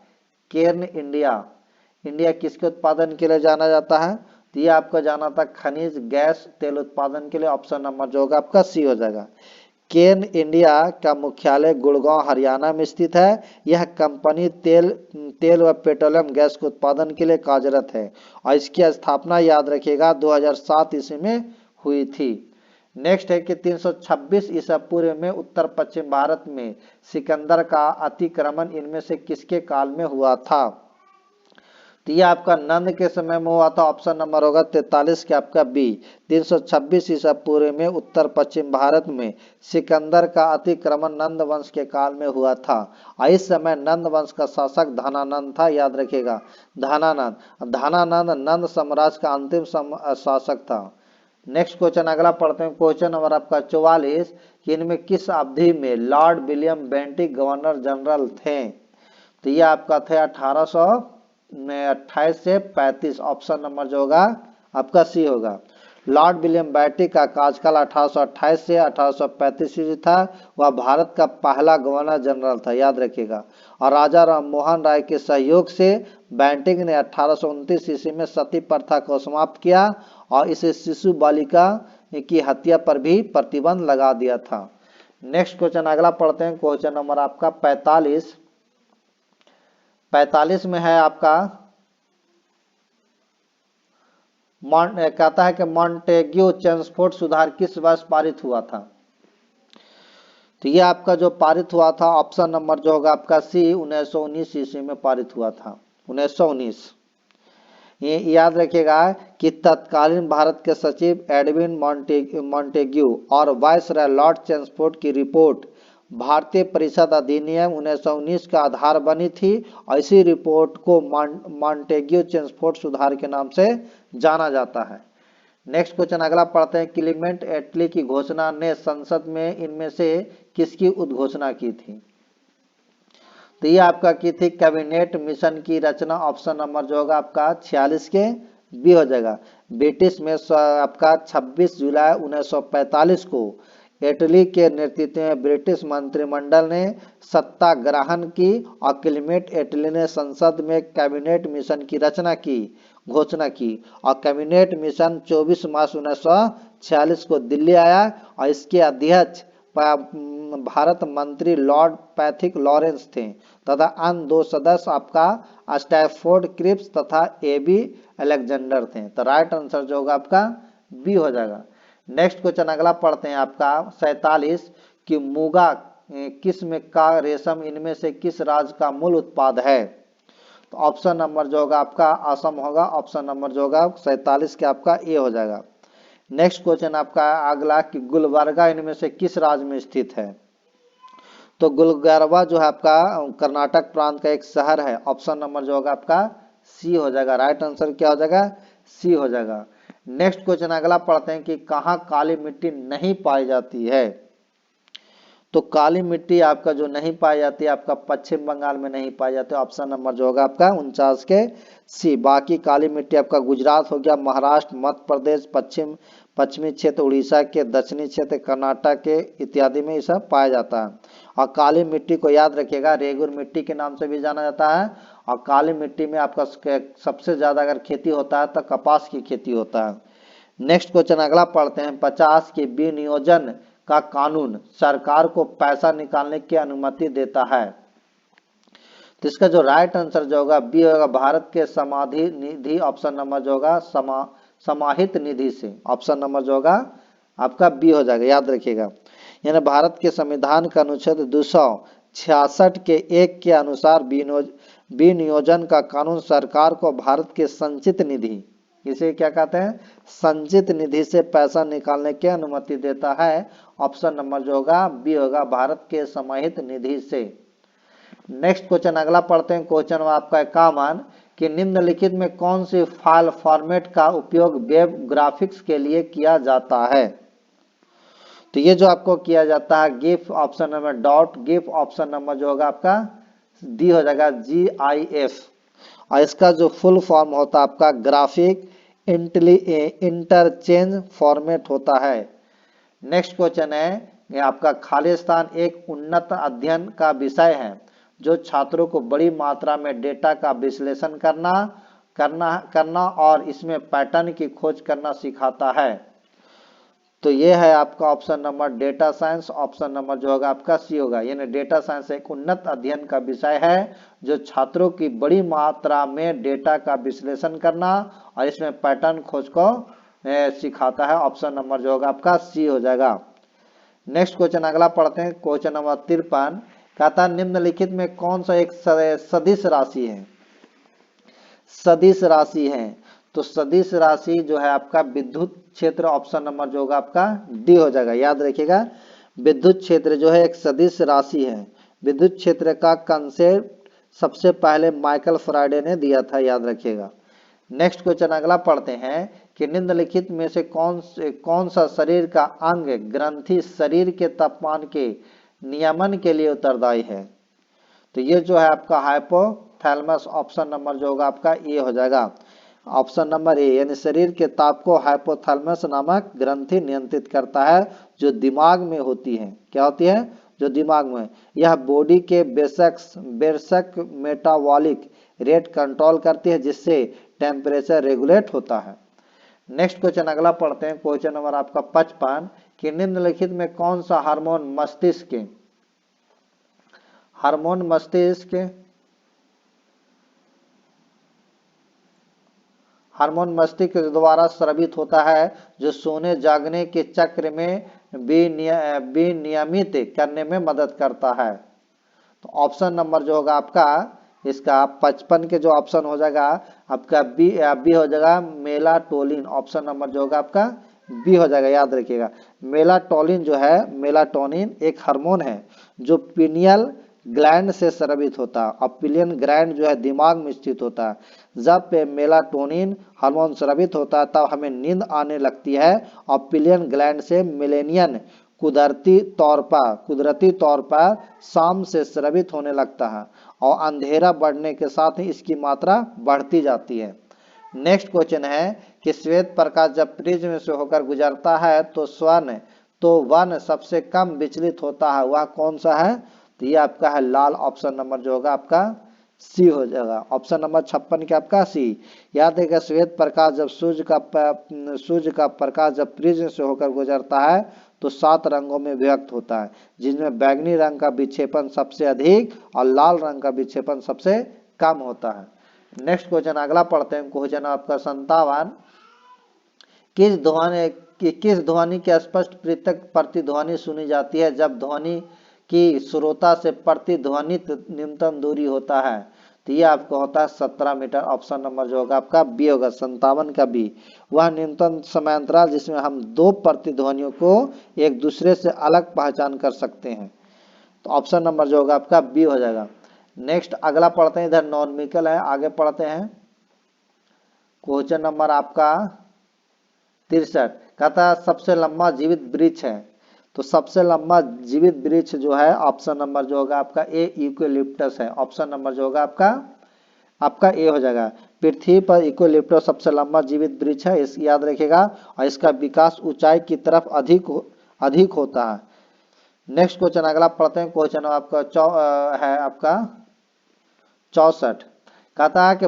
केर्न इंडिया किसके उत्पादन के लिए जाना जाता है। तो ये आपका जाना था खनिज गैस तेल उत्पादन के लिए। ऑप्शन नंबर जो होगा आपका सी हो जाएगा। केर्न इंडिया का मुख्यालय गुड़गांव हरियाणा में स्थित है। यह कंपनी तेल व पेट्रोलियम गैस के उत्पादन के लिए कार्यरत है और इसकी स्थापना याद रखिएगा 2007 ईस्वी में हुई थी। नेक्स्ट है कि 326 ईसा पूर्व में उत्तर पश्चिम भारत में सिकंदर का अतिक्रमण इनमें से किसके काल में हुआ था। तो ये आपका नंद के समय में हुआ था। ऑप्शन नंबर होगा 43 के आपका बी। 326 ईसा पूर्व में उत्तर पश्चिम भारत में सिकंदर का अतिक्रमण नंद वंश के काल में हुआ था और इस समय नंद वंश का शासक धनानंद था, याद रखिएगा। धनानंद नंद साम्राज्य का अंतिम शासक था। नेक्स्ट क्वेश्चन अगला पढ़ते हैं। क्वेश्चन नंबर आपका 44 कि इनमें किस अवधि में Lord William Bentinck governor general थे। तो ये आपका थे 1828 से 35। ऑप्शन नंबर जो होगा आपका सी होगा। लॉर्ड विलियम बेंटिक का कार्यकाल 1828 से 1835 था। वह भारत का पहला गवर्नर जनरल था, याद रखिएगा। और राजा राममोहन राय के सहयोग से बेंटिक ने 1829 ईस्वी में सती प्रथा को समाप्त किया और इसे शिशु बालिका की हत्या पर भी प्रतिबंध लगा दिया था। नेक्स्ट क्वेश्चन अगला पढ़ते हैं। क्वेश्चन नंबर आपका 45 45 में है आपका कहता है कि मॉन्टेग्यू चेम्सफोर्ड सुधार किस वर्ष पारित हुआ था। तो ये आपका जो पारित हुआ था ऑप्शन नंबर जो होगा आपका सी 1919 ईस्वी में पारित हुआ था, 1919। ये याद रखिएगा कि तत्कालीन भारत के सचिव एडविन मॉन्टेग्यू और वायसराय लॉर्ड चेम्सफोर्ड की रिपोर्ट भारतीय परिषद अधिनियम 1919 का आधार बनी थी और इसी रिपोर्ट को मॉन्टेग्यू चेम्सफोर्ड सुधार के नाम से जाना जाता है। नेक्स्ट क्वेश्चन अगला पढ़ते हैं। क्लीमेंट एटली की घोषणा ने संसद में इनमें से किसकी उद्घोषणा की थी। तो ये आपका की थी कैबिनेट मिशन की रचना, ऑप्शन नंबर जो होगा आपका 46 के बी हो जाएगा। ब्रिटिश में आपका 26 जुलाई 1945 को इटली के नेतृत्व में ब्रिटिश मंत्रिमंडल ने सत्ता ग्रहण की और क्लीमेंट एटली ने संसद में कैबिनेट मिशन की रचना की घोषणा की और कैबिनेट मिशन 24 मार्च 1946 को दिल्ली आया और इसके अध्यक्ष भारत मंत्री लॉर्ड पैथिक लॉरेंस थे तथा अन्य 2 सदस्य आपका स्टैफोर्ड क्रिप्स तथा एबी अलेक्जेंडर थे। तो राइट आंसर जो होगा आपका बी हो जाएगा। नेक्स्ट क्वेश्चन अगला पढ़ते हैं आपका 47 कि मुगा किस्म का रेशम इनमें से किस राज्य का मूल उत्पाद है। तो ऑप्शन नंबर जो होगा आपका असम होगा, ऑप्शन नंबर जो होगा 47 के आपका ए हो जाएगा। नेक्स्ट क्वेश्चन आपका अगला कि गुलबर्गा इनमें से किस राज्य में स्थित है। तो गुलबर्गा जो है आपका कर्नाटक प्रांत का एक शहर है, ऑप्शन नंबर जो होगा आपका सी हो जाएगा। राइट आंसर क्या हो जाएगा, सी हो जाएगा। नेक्स्ट क्वेश्चन अगला पढ़ते हैं कि कहाँ काली मिट्टी नहीं पाई जाती है। तो काली मिट्टी आपका जो नहीं पाई जाती है आपका पश्चिम बंगाल में नहीं पाई जाती, ऑप्शन नंबर जो होगा आपका 49 के सी। बाकी काली मिट्टी आपका गुजरात हो गया, महाराष्ट्र, मध्य प्रदेश, पश्चिमी क्षेत्र उड़ीसा के, दक्षिणी क्षेत्र कर्नाटक के इत्यादि में ये सब पाया जाता है। और काली मिट्टी को याद रखिएगा रेगुर मिट्टी के नाम से भी जाना जाता है। और काली मिट्टी में आपका सबसे ज्यादा अगर खेती होता है तो कपास की खेती होता है। नेक्स्ट क्वेश्चन अगला पढ़ते हैं 50 की विनियोजन का कानून सरकार को पैसा निकालने की अनुमति देता है। तो इसका जो राइट आंसर जो होगा बी होगा, भारत के समाधि निधि, ऑप्शन नंबर जो होगा समाहित निधि से, ऑप्शन नंबर जो होगा आपका बी हो जाएगा। याद रखिएगा यानी भारत के संविधान का अनुच्छेद 266 के 1 के अनुसार विनियोजन का कानून सरकार को भारत के संचित निधि, इसे क्या कहते हैं, संचित निधि से पैसा निकालने की अनुमति देता है। ऑप्शन नंबर जो होगा बी होगा, भारत के समाहित निधि से। नेक्स्ट क्वेश्चन अगला पढ़ते हैं। क्वेश्चन आपका 51 कि निम्नलिखित में कौन सी फाइल फॉर्मेट का उपयोग वेब ग्राफिक्स के लिए किया जाता है। तो ये जो आपको किया जाता है GIF, option number dot GIF, option number जो होगा आपका डी हो जाएगा GIF। और इसका जो फुल फॉर्म होता है आपका ग्राफिक इंटरचेंज फॉर्मेट होता है। नेक्स्ट क्वेश्चन है ये आपका खाली स्थान एक उन्नत अध्ययन का विषय है जो छात्रों को बड़ी मात्रा में डेटा का विश्लेषण करना और इसमें पैटर्न की खोज करना सिखाता है। तो ये है आपका option number data science, option number जो होगा आपका सी होगा। यानी डेटा साइंस एक उन्नत अध्ययन का विषय है जो छात्रों की बड़ी मात्रा में डेटा का विश्लेषण करना और इसमें पैटर्न खोज को सिखाता है। ऑप्शन नंबर जो होगा आपका सी हो जाएगा। नेक्स्ट क्वेश्चन अगला पढ़ते हैं। क्वेश्चन नंबर 53 कहता है निम्नलिखित में कौन सा एक सदिश राशि है। सदिश राशि है तो सदिश राशि जो है आपका विद्युत क्षेत्र, ऑप्शन नंबर जो होगा आपका डी हो जाएगा। याद रखिएगा विद्युत क्षेत्र जो है एक सदिश राशि है। विद्युत क्षेत्र का कंसेप्ट सबसे पहले माइकल फैराडे ने दिया था, याद रखिएगा। नेक्स्ट क्वेश्चन अगला पढ़ते हैं कि निम्नलिखित में से कौन सा शरीर का अंग ग्रंथि शरीर के तापमान के नियमन के लिए उत्तरदायी है। तो ये जो है आपका हाइपोथैलेमस, ऑप्शन नंबर जो होगा आपका ए हो जाएगा। ऑप्शन नंबर ए यानी शरीर के ताप को हाइपोथैलेमस नामक ग्रंथि नियंत्रित करता है जो दिमाग में होती है। क्या होती है, जो दिमाग में। यह बॉडी के बेसिक मेटाबॉलिक रेट कंट्रोल करती है जिससे टेम्परेचर रेगुलेट होता है। नेक्स्ट क्वेश्चन अगला पढ़ते हैं। क्वेश्चन नंबर आपका 55 कि निम्नलिखित में कौन सा हार्मोन मस्तिष्क हार्मोन मस्तिष्क द्वारा स्रावित होता है जो सोने जागने के चक्र में विनियमित करने में मदद करता है। तो ऑप्शन नंबर जो होगा आपका इसका 55 के जो ऑप्शन हो जाएगा आपका बी हो जाएगा मेलाटोनिन। ऑप्शन नंबर जो होगा आपका बी हो जाएगा, याद रखिएगा। मेलाटोनिन जो है, मेलाटोनिन एक हार्मोन है जो पीनियल ग्लैंड से स्रावित होता है और पिलियन ग्लैंड जो है दिमाग में स्थित होता है। जब पे मेलाटोनिन हार्मोन स्रावित होता है तब हमें नींद आने लगती है और पिलियन ग्लैंड से मेलेनियन कुदरती तौर पर शाम से स्रावित होने लगता है और अंधेरा बढ़ने के साथ ही इसकी मात्रा बढ़ती जाती है। नेक्स्ट क्वेश्चन है कि श्वेत प्रकाश जब प्रिज्म से होकर गुजरता है तो वन सबसे कम विचलित होता है, वह कौन सा है? तो ये आपका है लाल। ऑप्शन नंबर जो होगा आपका सी हो जाएगा। ऑप्शन नंबर 56 के आपका सी। याद है कि श्वेत प्रकाश जब सूर्य का प्रकाश जब प्रिज्म से होकर गुजरता है तो 7 रंगों में विभक्त होता है, जिनमें बैंगनी रंग का विक्षेपण सबसे अधिक और लाल रंग का विक्षेपण सबसे कम होता है। नेक्स्ट क्वेश्चन अगला पढ़ते हैं। क्वेश्चन आपका 57। किस ध्वनि की स्पष्ट पृथक प्रतिध्वनि सुनी जाती है जब ध्वनि की श्रोता से प्रतिध्वनित न्यूनतम दूरी होता है? तो ये आपको होता है 17 मीटर। ऑप्शन नंबर जो होगा आपका बी होगा, 57 का बी। वह न्यूनतम समयांतराल जिसमें हम 2 प्रतिध्वनियों को एक दूसरे से अलग पहचान कर सकते हैं। तो ऑप्शन नंबर जो होगा आपका बी हो जाएगा। नेक्स्ट अगला पढ़ते हैं, इधर नॉर्मिकल है, आगे पढ़ते हैं। क्वेश्चन नंबर आपका 63 कहता है सबसे लंबा जीवित वृक्ष है। तो सबसे लंबा जीवित वृक्ष जो है ऑप्शन नंबर जो होगा आपका ए यूकेलिप्टस है। ऑप्शन नंबर जो होगा आपका ए हो जाएगा। पृथ्वी पर यूकेलिप्टस सबसे लंबा जीवित वृक्ष है, इस याद रखिएगा, और इसका विकास ऊंचाई की तरफ अधिक होता है। नेक्स्ट क्वेश्चन अगला पढ़ते हैं। क्वेश्चन आपका है आपका 64 कहता है कि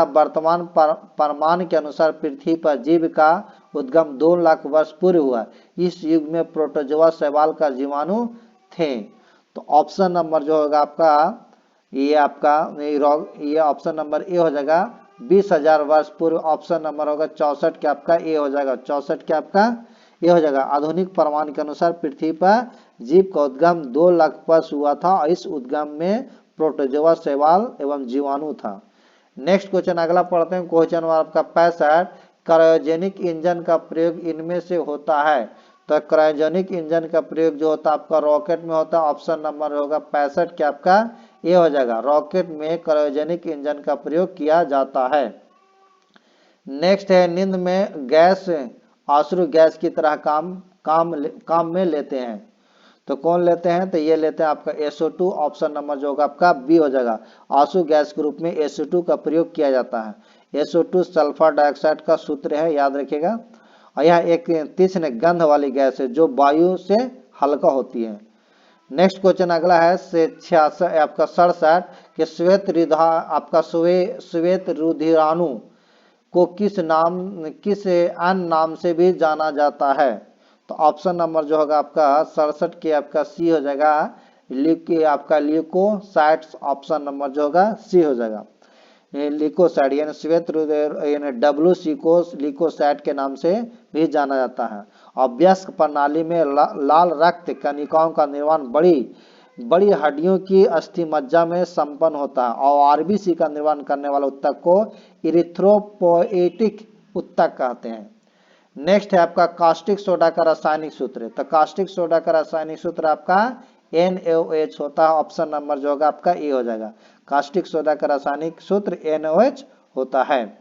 वर्तमान प्रमाण के अनुसार पृथ्वी पर जीव का उद्गम 2 लाख वर्ष पूर्व हुआ। इस युग में प्रोटोजोआ शैवाल का जीवाणु थे। तो ऑप्शन नंबर जो होगा आपका ये ऑप्शन नंबर ए हो जाएगा 20,000 वर्ष पूर्व। ऑप्शन नंबर होगा 64 के आपका ए हो जाएगा। 64 के आपका ए हो जाएगा। आधुनिक प्रमाण के अनुसार पृथ्वी पर जीव का उद्गम 2 लाख वर्ष हुआ था और इस उद्गम में प्रोटोजोआ शैवाल एवं जीवाणु था। नेक्स्ट क्वेश्चन अगला पढ़ते हैं। क्वेश्चन आपका 65 क्रायोजेनिक इंजन का प्रयोग इनमें से होता है। तो क्रायोजेनिक इंजन का प्रयोग जो होता है आपका रॉकेट में होता है। ऑप्शन नंबर होगा 65 के आपका ए हो जाएगा। रॉकेट में क्रायोजेनिक इंजन का प्रयोग किया जाता है। नेक्स्ट है नींद में गैस आश्रु गैस की तरह काम में लेते हैं। तो कौन लेते हैं? तो ये लेते हैं आपका SO2। ऑप्शन नंबर जो होगा आपका बी हो जाएगा। आंसू गैस के रूप में SO2 का प्रयोग किया जाता है। SO2 सल्फर डाइऑक्साइड का सूत्र है, याद रखिएगा। और यह एक तीक्ष्ण गंध वाली गैस है जो वायु से हल्का होती है। नेक्स्ट क्वेश्चन अगला है 66 आपका 67 कि श्वेत रुधिराणु को किस अन्य नाम से भी जाना जाता है? तो ऑप्शन नंबर जो होगा आपका 67 के आपका सी हो जाएगा। आपका ल्यूकोसाइट्स। ऑप्शन नंबर जो होगा सी हो जाएगा। ल्यूकोसाइट यानी श्वेत यानी WC को ल्यूकोसाइट के नाम से भी जाना जाता है। और वयस्क प्रणाली में लाल रक्त कणिकाओं का निर्माण बड़ी हड्डियों की अस्थिमज्जा में संपन्न होता है और RBC का निर्माण करने वाला ऊतक को इरिथ्रोपोएटिक ऊतक कहते हैं। नेक्स्ट है आपका कास्टिक सोडा का रासायनिक सूत्र। तो कास्टिक सोडा का रासायनिक सूत्र आपका NaOH होता है। ऑप्शन नंबर जो होगा आपका ए हो जाएगा। कास्टिक सोडा का रासायनिक सूत्र NaOH होता है।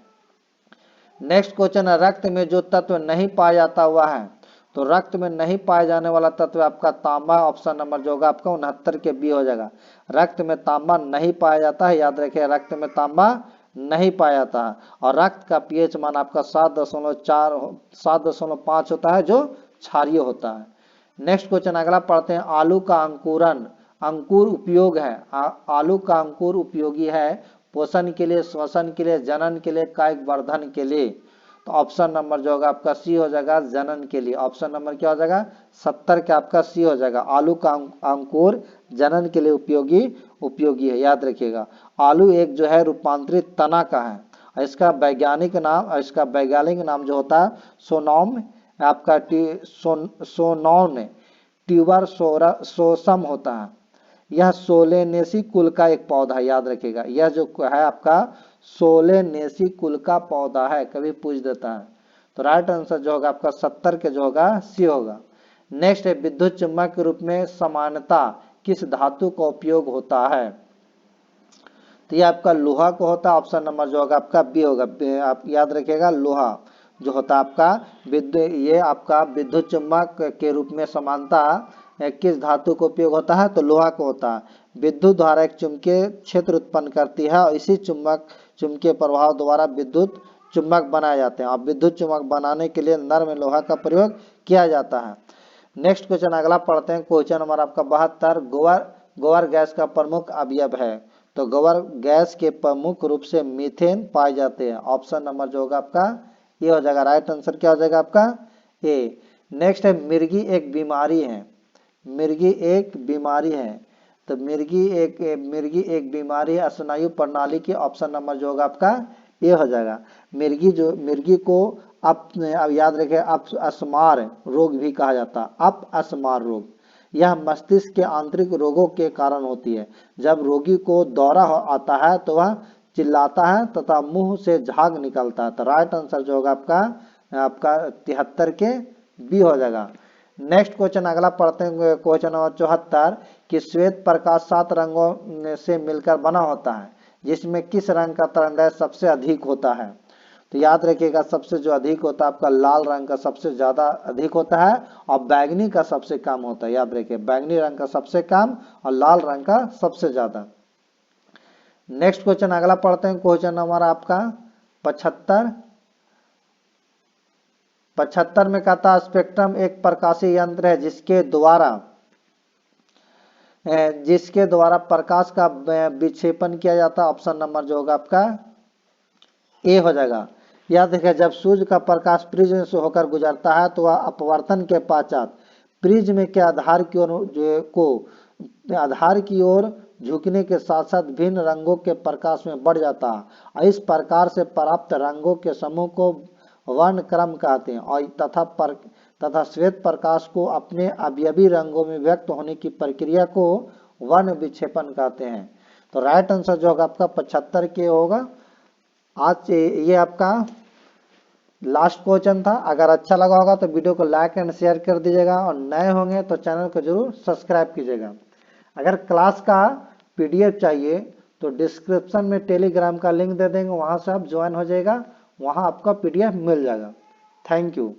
नेक्स्ट क्वेश्चन है रक्त में जो तत्व नहीं पाया जाता हुआ है। तो रक्त में नहीं पाए जाने वाला तत्व आपका तांबा। ऑप्शन नंबर जो होगा आपका 69 के बी हो जाएगा। रक्त में तांबा नहीं पाया जाता है, याद रखिए, रक्त में तांबा नहीं पाया जाता है। और रक्त का पीएच मान आपका 7.5 होता है जो क्षारीय होता है। नेक्स्ट क्वेश्चन अगला पढ़ते हैं। आलू का अंकुर उपयोग है। आलू का अंकुर उपयोगी है पोषण के लिए, श्वसन के लिए, जनन के लिए, कायिक वर्धन के लिए। तो ऑप्शन नंबर जो होगा आपका सी हो जाएगा, जनन के लिए। ऑप्शन नंबर क्या हो जाएगा? 70 के आपका सी हो जाएगा। आलू का अंकुर जनन के लिए उपयोगी है, याद रखिएगा। आलू एक जो है रूपांतरित तना का है। इसका वैज्ञानिक नाम जो होता है सोनॉम आपका सोनॉन ट्यूबरसोसम होता है। यह सोलेनेसी कुल का एक पौधा है, याद रखिएगा। यह जो है आपका सोलेनेसी कुल का पौधा है, कभी पूछ देता है। तो राइट आंसर जो होगा आपका 70 के जो होगा सी होगा। नेक्स्ट है विद्युत चुम्बक के रूप में समानता किस धातु का उपयोग होता है? तो ये आपका लोहा को होता है। ऑप्शन नंबर जो होगा आपका बी होगा। आप याद रखिएगा लोहा जो होता है आपका ये आपका विद्युत चुम्बक के रूप में समानता किस धातु को उपयोग होता है? तो लोहा को होता है। विद्युत धारा एक चुंबकीय क्षेत्र उत्पन्न करती है और इसी चुंबकीय प्रभाव द्वारा विद्युत चुम्बक बनाए जाते हैं। और विद्युत चुम्बक बनाने के लिए नर्म लोहा का प्रयोग किया जाता है। नेक्स्ट क्वेश्चन अगला पढ़ते हैं। क्वेश्चन नंबर आपका 72 गोबर गैस का प्रमुख अवयव है? तो गोबर गैस के प्रमुख रूप से मीथेन पाए जाते हैं। ऑप्शन नंबर जो होगा आपका ये हो जाएगा। राइट आंसर क्या हो जाएगा आपका ए। नेक्स्ट है मिर्गी एक बीमारी है। मिर्गी एक बीमारी है। तो मिर्गी एक बीमारी है स्नायु प्रणाली की। ऑप्शन नंबर जो होगा आपका ये हो जाएगा। मिर्गी को अब याद रखें अपस्मार रोग भी कहा जाता है। अपस्मार रोग यह मस्तिष्क के आंतरिक रोगों के कारण होती है। जब रोगी को दौरा आता है तो वह चिल्लाता है तथा मुंह से झाग निकलता है। तो राइट आंसर जो होगा आपका 73 के बी हो जाएगा। नेक्स्ट क्वेश्चन अगला पढ़ते हैं। क्वेश्चन नंबर 74 कि श्वेत प्रकाश 7 रंगों से मिलकर बना होता है, जिसमें किस रंग का तरंगदैर्घ्य सबसे अधिक होता है? तो याद रखिएगा सबसे जो अधिक होता है आपका लाल रंग का सबसे ज्यादा अधिक होता है और बैगनी का सबसे कम होता है। याद रखिए बैगनी रंग का सबसे कम और लाल रंग का सबसे ज्यादा। नेक्स्ट क्वेश्चन अगला पढ़ते हैं। क्वेश्चन नंबर आपका 75 में कहता स्पेक्ट्रम एक प्रकाशीय यंत्र है जिसके द्वारा प्रकाश का विक्षेपण किया जाता है। ऑप्शन नंबर जो होगा आपका ए हो जाएगा। याद रखिए जब सूर्य का प्रकाश प्रिज्म से होकर गुजरता है तो वह अपवर्तन के पश्चात प्रिज्म के आधार की ओर झुकने के साथ साथ भिन्न रंगों के प्रकाश में बढ़ जाता है और इस प्रकार से प्राप्त रंगों के समूह को वर्ण क्रम कहते हैं और तथा श्वेत प्रकाश को अपने अवयवी रंगों में व्यक्त होने की प्रक्रिया को वर्ण विक्षेपण कहते हैं। तो राइट आंसर जो होगा आपका 75 के होगा। आज ये आपका लास्ट क्वेश्चन था। अगर अच्छा लगा होगा तो वीडियो को लाइक एंड शेयर कर दीजिएगा और नए होंगे तो चैनल को जरूर सब्सक्राइब कीजिएगा। अगर क्लास का पीडीएफ चाहिए तो डिस्क्रिप्शन में टेलीग्राम का लिंक दे देंगे, वहां से आप ज्वाइन हो जाएगा, वहां आपका पीडीएफ मिल जाएगा। Thank you.